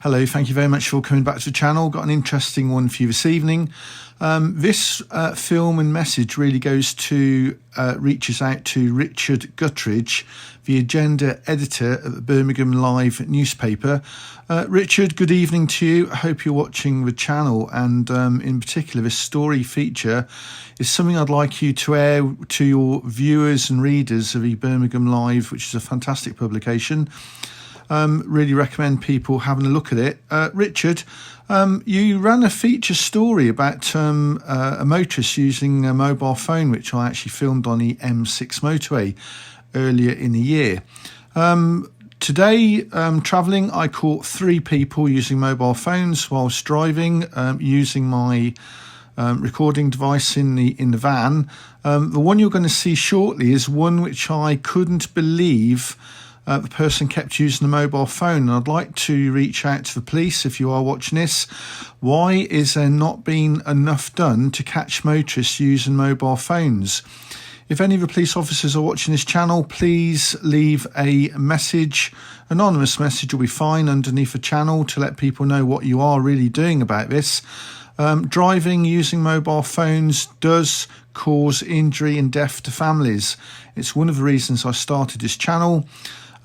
Hello, thank you very much for coming back to the channel. Got an interesting one for you this evening. This film and message really reaches out to Richard Guttridge, the agenda editor at the Birmingham Live newspaper. Richard, good evening to you. I hope you're watching the channel, and in particular this story feature is something I'd like you to air to your viewers and readers of the Birmingham Live, which is a fantastic publication. Really recommend people having a look at it. Richard, you ran a feature story about a motorist using a mobile phone, which I actually filmed on the M6 motorway earlier in the year. Today, travelling, I caught 3 people using mobile phones whilst driving, using my recording device in the van. The one you're going to see shortly is one which I couldn't believe. The person kept using a mobile phone, and I'd like to reach out to the police if you are watching this. Why is there not been enough done to catch motorists using mobile phones? If any of the police officers are watching this channel, please leave a message. Anonymous message will be fine underneath the channel to let people know what you are really doing about this. Driving using mobile phones does cause injury and death to families. It's one of the reasons I started this channel.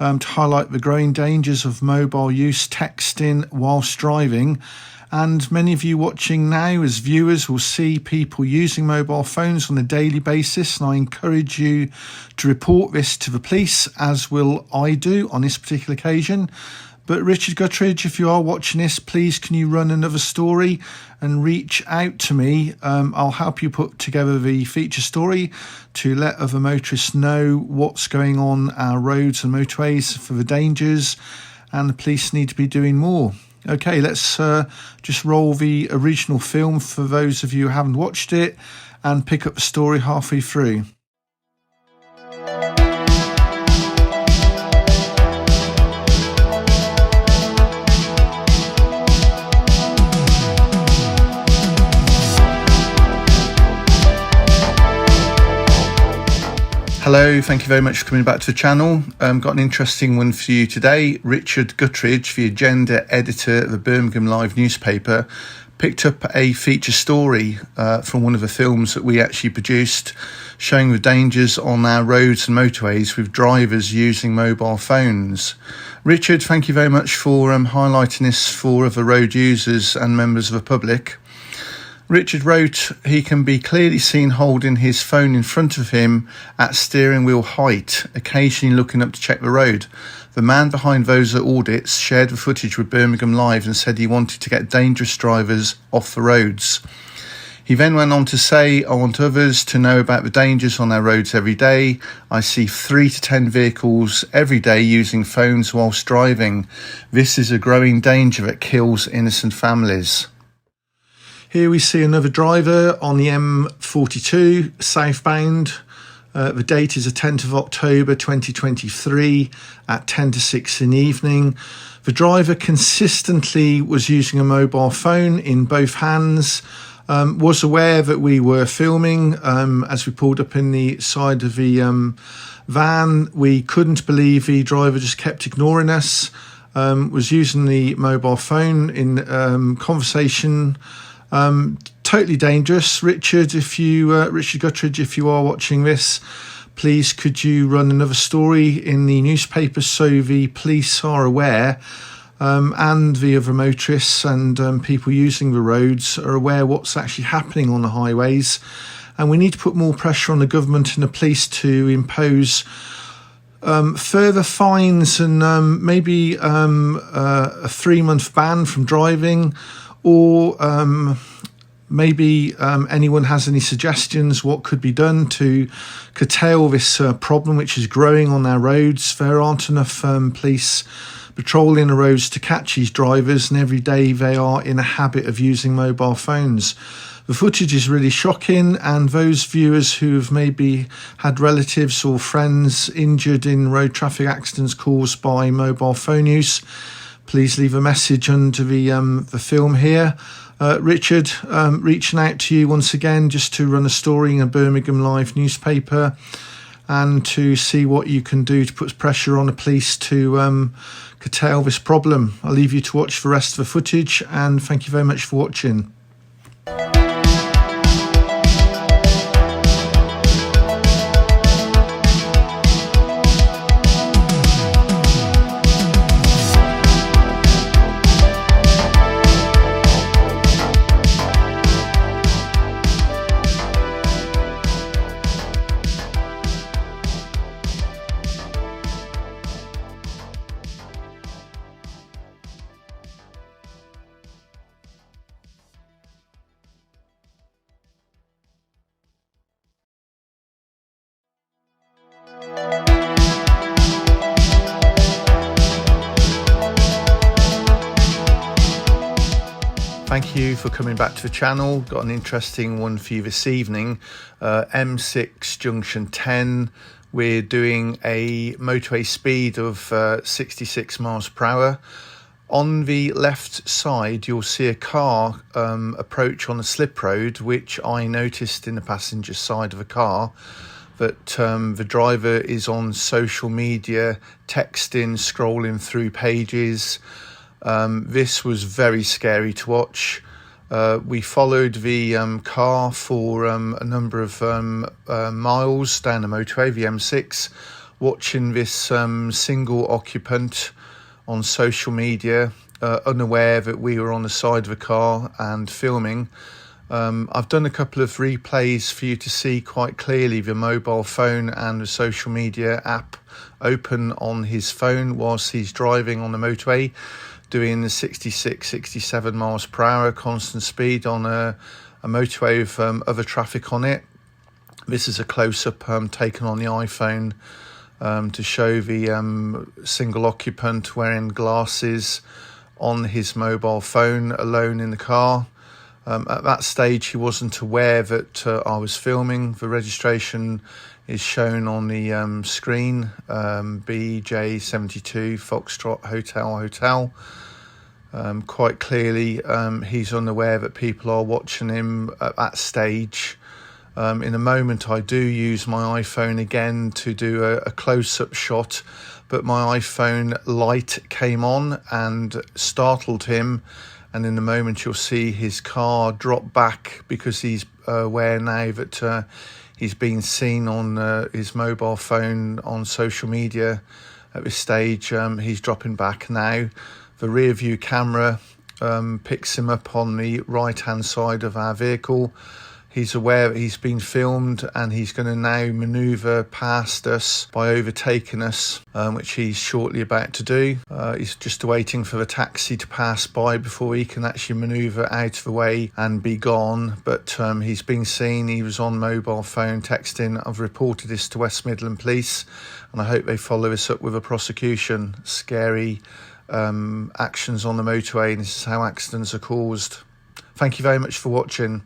To highlight the growing dangers of mobile use, texting whilst driving. And many of you watching now as viewers will see people using mobile phones on a daily basis, and I encourage you to report this to the police, as will I do on this particular occasion. But Richard Guttridge, if you are watching this, please can you run another story and reach out to me. I'll help you put together the feature story to let other motorists know what's going on our roads and motorways for the dangers, and the police need to be doing more. Okay, let's just roll the original film for those of you who haven't watched it and pick up the story halfway through. Hello, thank you very much for coming back to the channel. Got an interesting one for you today. Richard Guttridge, the agenda editor at the Birmingham Live newspaper, picked up a feature story from one of the films that we actually produced, showing the dangers on our roads and motorways with drivers using mobile phones. Richard, thank you very much for highlighting this for other road users and members of the public. Richard wrote, he can be clearly seen holding his phone in front of him at steering wheel height, occasionally looking up to check the road. The man behind VOSA audits shared the footage with Birmingham Live and said he wanted to get dangerous drivers off the roads. He then went on to say, I want others to know about the dangers on our roads every day. I see 3 to 10 vehicles every day using phones whilst driving. This is a growing danger that kills innocent families. Here we see another driver on the M42 southbound. The date is the 10th of October 2023 at 10 to 6 in the evening. The driver consistently was using a mobile phone in both hands, was aware that we were filming as we pulled up in the side of the van. We couldn't believe the driver just kept ignoring us, was using the mobile phone in conversation. Totally dangerous. Richard Guttridge, if you are watching this, please could you run another story in the newspaper so the police are aware, and the other motorists and people using the roads are aware what's actually happening on the highways. And we need to put more pressure on the government and the police to impose further fines and maybe a 3-month ban from driving, or maybe anyone has any suggestions what could be done to curtail this problem which is growing on our roads. There aren't enough police patrolling the roads to catch these drivers, and every day they are in a habit of using mobile phones. The footage is really shocking, and those viewers who have maybe had relatives or friends injured in road traffic accidents caused by mobile phone use, please leave a message under the film here. Richard, reaching out to you once again just to run a story in a Birmingham Live newspaper. and to see what you can do to put pressure on the police to curtail this problem. I'll leave you to watch the rest of the footage, and thank you very much for watching. Thank you for coming back to the channel. Got an interesting one for you this evening. M6 junction 10. We're doing a motorway speed of 66 miles per hour. On the left side, you'll see a car approach on a slip road, which I noticed in the passenger side of a car, that the driver is on social media, texting, scrolling through pages. This was very scary to watch. We followed the car for a number of miles down the motorway, the M6, watching this single occupant on social media, unaware that we were on the side of the car and filming. I've done a couple of replays for you to see quite clearly the mobile phone and the social media app open on his phone whilst he's driving on the motorway, doing the 66, 67 miles per hour constant speed on a motorway with other traffic on it. This is a close-up taken on the iPhone to show the single occupant wearing glasses on his mobile phone alone in the car. At that stage, he wasn't aware that I was filming. The registration is shown on the screen, BJ72 Foxtrot Hotel. Quite clearly, he's unaware that people are watching him at that stage. In a moment, I do use my iPhone again to do a close-up shot, but my iPhone light came on and startled him. And in a moment, you'll see his car drop back because he's aware now that he's been seen on his mobile phone on social media. At this stage, he's dropping back now. The rear view camera picks him up on the right hand side of our vehicle. He's aware that he's been filmed, and he's going to now manoeuvre past us by overtaking us, which he's shortly about to do. He's just waiting for the taxi to pass by before he can actually manoeuvre out of the way and be gone. But he's been seen. He was on mobile phone texting. I've reported this to West Midland Police, and I hope they follow this up with a prosecution. Scary actions on the motorway, and this is how accidents are caused. Thank you very much for watching.